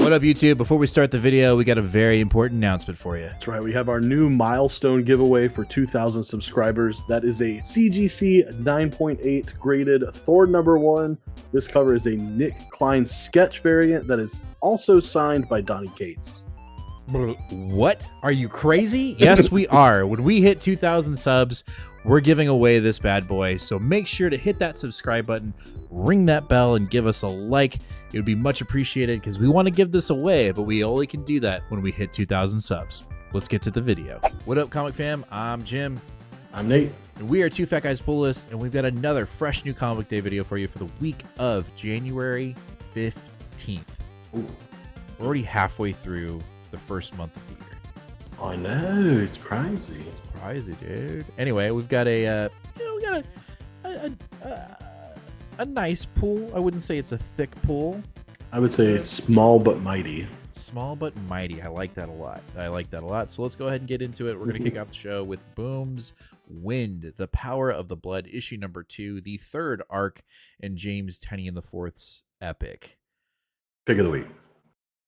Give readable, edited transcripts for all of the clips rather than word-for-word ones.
What up, YouTube? Before we start the video, we got a very important announcement for you. That's right. We have our new milestone giveaway for 2,000 subscribers. That is a CGC 9.8 graded Thor #1. This cover is a Nick Klein sketch variant that is also signed by Donny Cates. What? Are you crazy? Yes, we are. When we hit 2,000 subs, we're giving away this bad boy. So make sure to hit that subscribe button, ring that bell, and give us a like. It would be much appreciated because we want to give this away, but we only can do that when we hit 2,000 subs. Let's get to the video. What up, comic fam? I'm Jim. I'm Nate. And we are Two Fat Guys Pull List, and we've got another fresh new comic book day video for you for the week of January 15th. Ooh. We're already halfway through the first month of the year. I know, it's crazy. It's crazy, dude. Anyway, we've got a nice pool. I wouldn't say it's a thick pool. I would say small but mighty. Small but mighty. I like that a lot. So let's go ahead and get into it. We're going to kick off the show with Boom's Wind, The Power of the Blood, issue number 2, the third arc in James Tynion IV's epic. Pick of the week.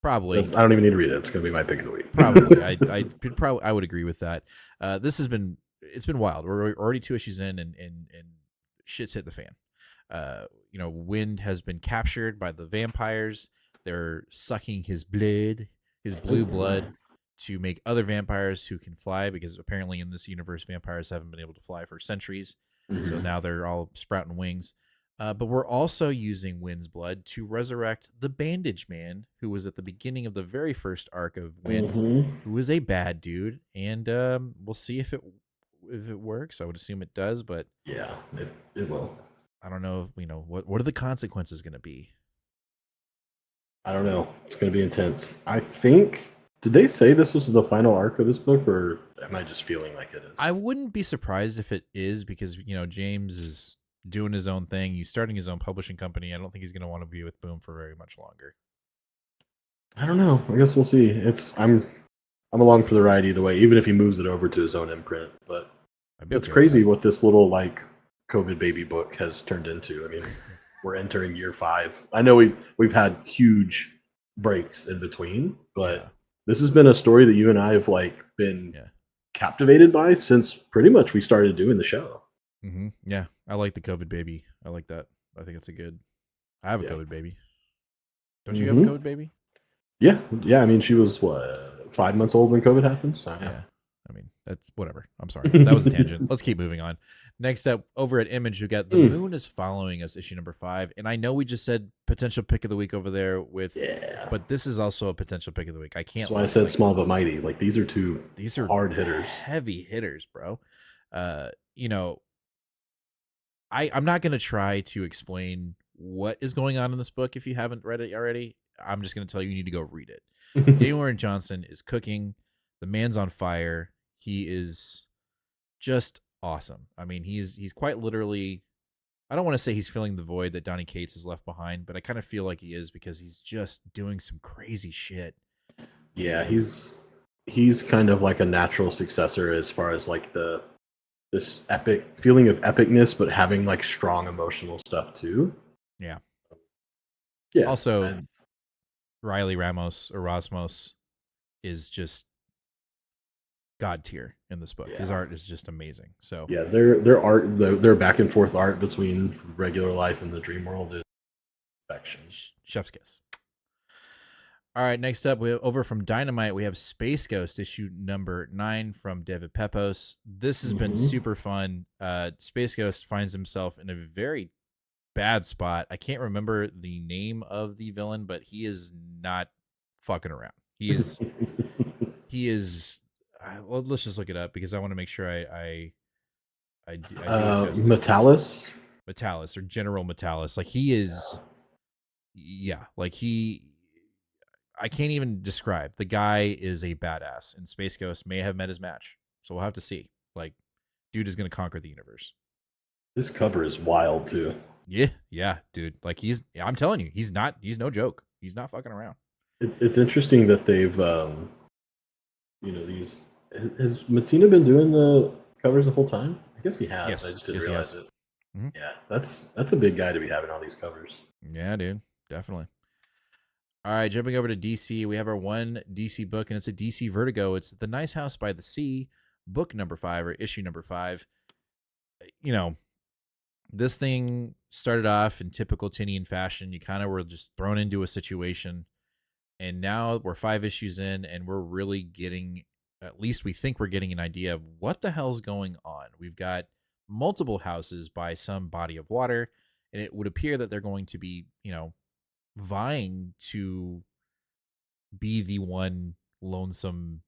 Probably. I don't even need to read it. It's going to be my pick of the week. Probably. I would agree with that. It's been wild. We're already 2 issues in, and shit's hit the fan. Wind has been captured by the vampires. They're sucking his blood, his blue blood, to make other vampires who can fly, because apparently in this universe, vampires haven't been able to fly for centuries. Mm-hmm. So now they're all sprouting wings. But we're also using Wind's blood to resurrect the Bandage Man, who was at the beginning of the very first arc of Wind, who was a bad dude. And we'll see if it works. I would assume it does, but yeah, it will. I don't know. What are the consequences going to be? I don't know. It's going to be intense. I think. Did they say this was the final arc of this book, or am I just feeling like it is? I wouldn't be surprised if it is, because James is doing his own thing. He's starting his own publishing company. I don't think he's going to want to be with Boom for very much longer. I don't know. I guess we'll see. I'm along for the ride either way, even if he moves it over to his own imprint. But it's crazy what this little COVID baby book has turned into. I mean, we're entering year 5. I know we've had huge breaks in between, but this has been a story that you and I have been captivated by since pretty much we started doing the show. Mm-hmm. Yeah, I like the COVID baby. I like that. I think it's I have a COVID baby. Don't you have a COVID baby? Yeah. I mean, she was 5 months old when COVID happened. So yeah. I mean, that's whatever. I'm sorry. That was a tangent. Let's keep moving on. Next up, over at Image, we got The Moon is Following Us, issue number 5. And I know we just said potential pick of the week over there but this is also a potential pick of the week. I can't. That's why I said small but mighty. These are hard hitters, heavy hitters, bro. I'm not going to try to explain what is going on in this book if you haven't read it already. I'm just going to tell you need to go read it. Daniel Warren Johnson is cooking. The man's on fire. He is just awesome. I mean, he's quite literally, I don't want to say he's filling the void that Donny Cates has left behind, but I kind of feel like he is, because he's just doing some crazy shit. Yeah, he's kind of like a natural successor as far as this epic feeling of epicness, but having strong emotional stuff too. Yeah. Also, Riley Rasmus is just god tier in this book. Yeah. His art is just amazing. So yeah, their art, their back and forth art between regular life and the dream world is perfection. Chef's kiss. All right, next up, we have over from Dynamite, we have Space Ghost, issue number 9 from David Pepos. This has been super fun. Space Ghost finds himself in a very bad spot. I can't remember the name of the villain, but he is not fucking around. He is. Let's just look it up, because I want to make sure I Metalis or General Metalis. He is. Yeah, I can't even describe. The guy is a badass, and Space Ghost may have met his match. So we'll have to see. Dude is going to conquer the universe. This cover is wild too. Yeah, dude. I'm telling you, he's no joke. He's not fucking around. It's interesting that they've, has Matina been doing the covers the whole time? I guess he has. Yes. I just didn't realize it. Mm-hmm. Yeah, that's a big guy to be having all these covers. Yeah, dude. Definitely. All right, jumping over to DC, we have our one DC book, and it's a DC Vertigo. It's The Nice House by the Sea, book number 5 or issue number 5. You know, this thing started off in typical Tinian fashion. You kind of were just thrown into a situation, and now we're 5 issues in, and we're really getting, at least we think we're getting an idea of what the hell's going on. We've got multiple houses by some body of water, and it would appear that they're going to be, vying to be the one lonesome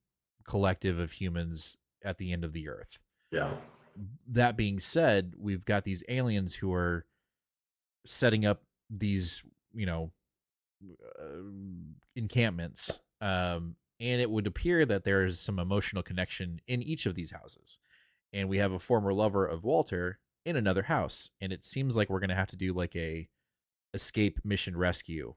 collective of humans at the end of the earth. Yeah. That being said, we've got these aliens who are setting up these, encampments. And it would appear that there's some emotional connection in each of these houses. And we have a former lover of Walter in another house. And it seems like we're going to have to do like a escape mission rescue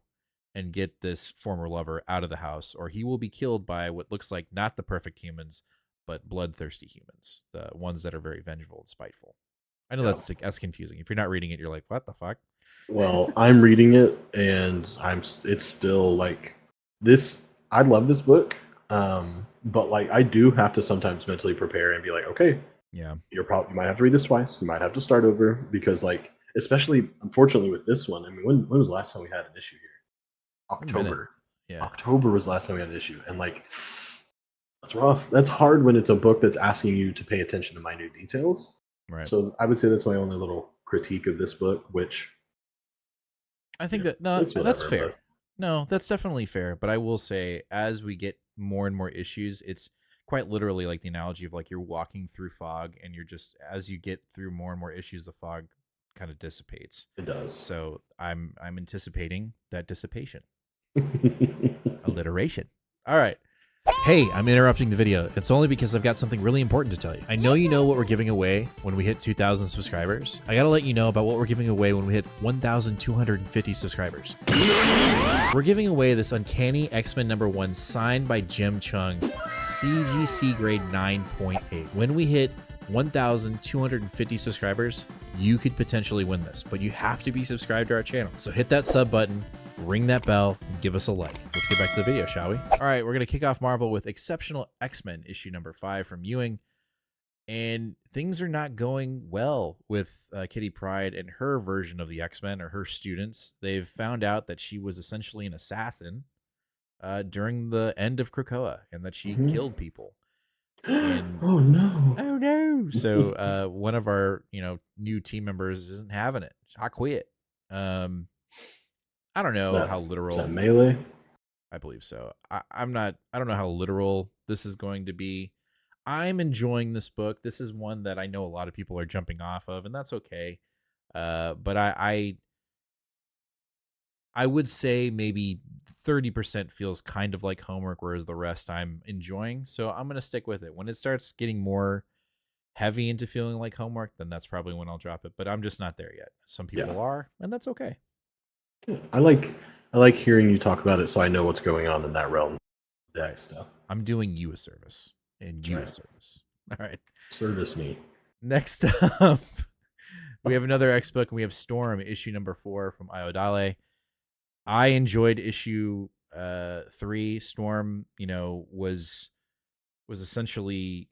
and get this former lover out of the house, or he will be killed by what looks like not the perfect humans, but bloodthirsty humans, the ones that are very vengeful and spiteful. I know that's confusing. If you're not reading it, you're like, what the fuck? Well, I'm reading it, and it's still like this. I love this book, but like I do have to sometimes mentally prepare and be like, okay, yeah, you might have to read this twice. You might have to start over because, like, especially unfortunately with this one. I mean, when was the last time we had an issue here? October. Yeah. October was the last time we had an issue, and like that's rough. That's hard when it's a book that's asking you to pay attention to minute details. Right. So I would say that's my only little critique of this book, which I think that's fair. But... No, that's definitely fair. But I will say, as we get more and more issues, it's quite literally like the analogy of like you're walking through fog, and you're just, as you get through more and more issues, the fog kind of dissipates. It does. So I'm anticipating that dissipation. Alliteration. All right. Hey, I'm interrupting the video. It's only because I've got something really important to tell you. I know you know what we're giving away when we hit 2,000 subscribers. I gotta let you know about what we're giving away when we hit 1,250 subscribers. We're giving away this Uncanny X-Men #1 signed by Jim Chung, CGC grade 9.8. When we hit 1,250 subscribers, you could potentially win this, but you have to be subscribed to our channel. So hit that sub button, ring that bell, and give us a like. Let's get back to the video, shall we? All right, we're going to kick off Marvel with Exceptional X-Men issue number 5 from Ewing. And things are not going well with Kitty Pryde and her version of the X-Men, or her students. They've found out that she was essentially an assassin during the end of Krakoa, and that she killed people. And, oh no. So one of our new team members isn't having it. I quit. I don't know how literal. Is that Melee? I believe so. I don't know how literal this is going to be. I'm enjoying this book. This is one that I know a lot of people are jumping off of, and that's okay. But I would say maybe 30% feels kind of like homework, whereas the rest I'm enjoying. So I'm going to stick with it. When it starts getting more heavy into feeling like homework, then that's probably when I'll drop it. But I'm just not there yet. Some people are, and that's okay. I like hearing you talk about it, so I know what's going on in that realm. That stuff. I'm doing you a service, and you a service. All right. Service me. Next up, we have another X book, and we have Storm, issue number 4 from Ayodele. I enjoyed issue 3. Storm, was essentially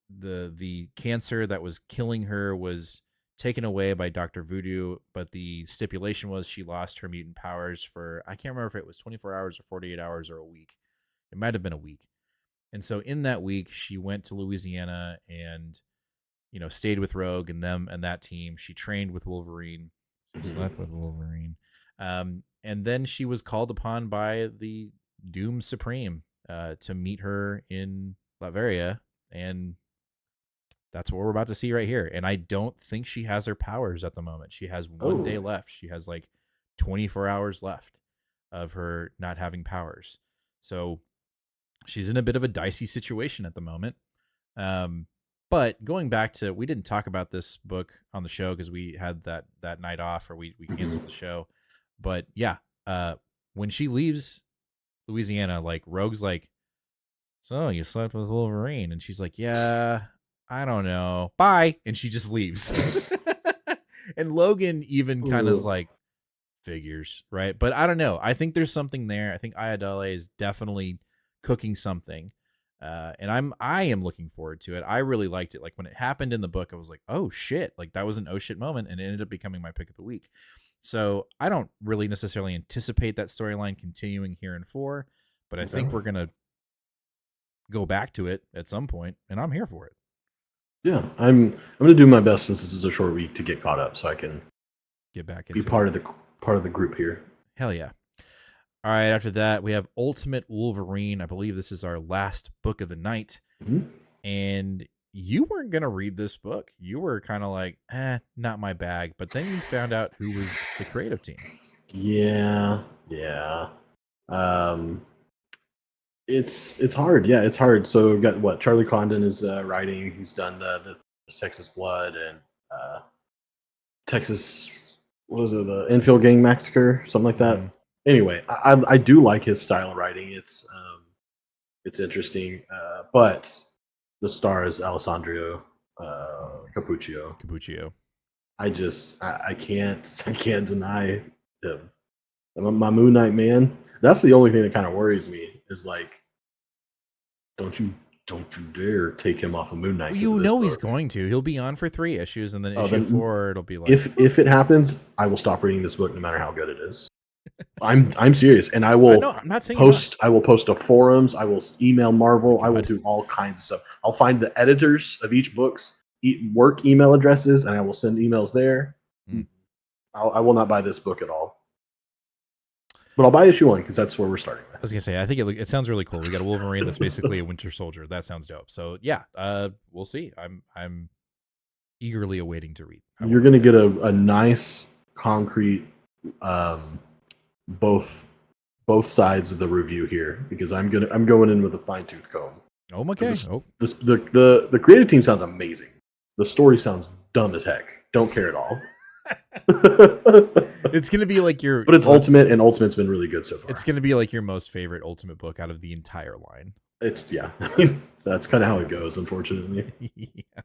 the cancer that was killing her was taken away by Dr. Voodoo, but the stipulation was she lost her mutant powers for, I can't remember if it was 24 hours or 48 hours or a week. It might have been a week. And so in that week, she went to Louisiana and, stayed with Rogue and them and that team. She trained with Wolverine. She slept with Wolverine. And then she was called upon by the Doom Supreme to meet her in Latveria, and that's what we're about to see right here. And I don't think she has her powers at the moment. She has one day left. She has like 24 hours left of her not having powers. So she's in a bit of a dicey situation at the moment. But going back to, we didn't talk about this book on the show because we had that night off, or we canceled the show. But yeah, when she leaves Louisiana, like Rogue's like, so you slept with Wolverine? And she's like, yeah, I don't know. Bye. And she just leaves. And Logan even kind of like Figures, right? But I don't know. I think there's something there. I think Ayodele is definitely cooking something. And I am looking forward to it. I really liked it. Like when it happened in the book, I was like, oh shit. Like that was an oh shit moment, and it ended up becoming my pick of the week. So I don't really necessarily anticipate that storyline continuing here in 4, but I think we're gonna go back to it at some point, and I'm here for it. Yeah, I'm gonna do my best since this is a short week to get caught up, so I can get back into be part of the group here. Hell yeah. All right, after that, we have Ultimate Wolverine. I believe this is our last book of the night. Mm-hmm. And you weren't going to read this book. You were kind of like, not my bag. But then you found out who was the creative team. Yeah. It's hard. Yeah, it's hard. So we've got what Charlie Condon is writing. He's done the Texas Blood and Texas, what was it, the Enfield Gang Massacre, something like that. Mm-hmm. Anyway, I do like his style of writing. It's interesting, but the star is Alessandro Cappuccio. I can't deny him. My Moon Knight man. That's the only thing that kind of worries me is like, don't you dare take him off of Moon Knight. You know he's going to. He'll be on for 3 issues, and then issue 4 it'll be like, if it happens, I will stop reading this book no matter how good it is. I'm serious, and I will I'm not saying post. I will post to forums. I will email Marvel. I will do all kinds of stuff. I'll find the editors of each book's work email addresses, and I will send emails there. I will not buy this book at all, but I'll buy issue 1 because that's where we're starting. I was gonna say, I think it sounds really cool. We got a Wolverine that's basically a Winter Soldier. That sounds dope. So yeah, we'll see. I'm eagerly awaiting to read. You're gonna get a nice concrete. Both sides of the review here because I'm going in with a fine-tooth comb. Oh my god! The creative team sounds amazing. The story sounds dumb as heck. Don't care at all. It's gonna be like your, but it's Ultimate, and Ultimate's been really good so far. It's gonna be like your most favorite Ultimate book out of the entire line. It's that's kind of how it goes, unfortunately. Yeah.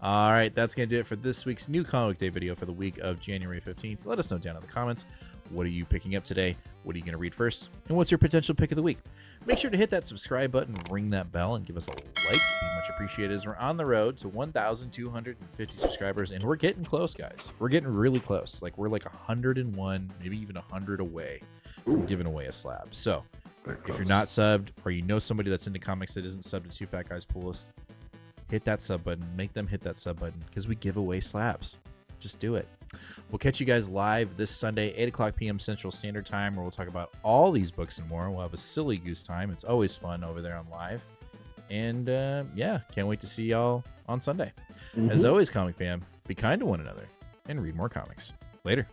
All right, that's going to do it for this week's New Comic Day video for the week of January 15th. Let us know down in the comments, what are you picking up today? What are you going to read first? And what's your potential pick of the week? Make sure to hit that subscribe button, ring that bell, and give us a like. It'd be much appreciated as we're on the road to 1,250 subscribers, and we're getting close, guys. We're getting really close. Like, we're like 101, maybe even 100 away from giving away a slab. So, if you're not subbed, or you know somebody that's into comics that isn't subbed to Two Fat Guys Pull List, hit that sub button. Make them hit that sub button because we give away slabs. Just do it. We'll catch you guys live this Sunday, 8 o'clock p.m. Central Standard Time, where we'll talk about all these books and more. We'll have a silly goose time. It's always fun over there on live. And yeah, can't wait to see y'all on Sunday. As always, comic fam, be kind to one another and read more comics. Later.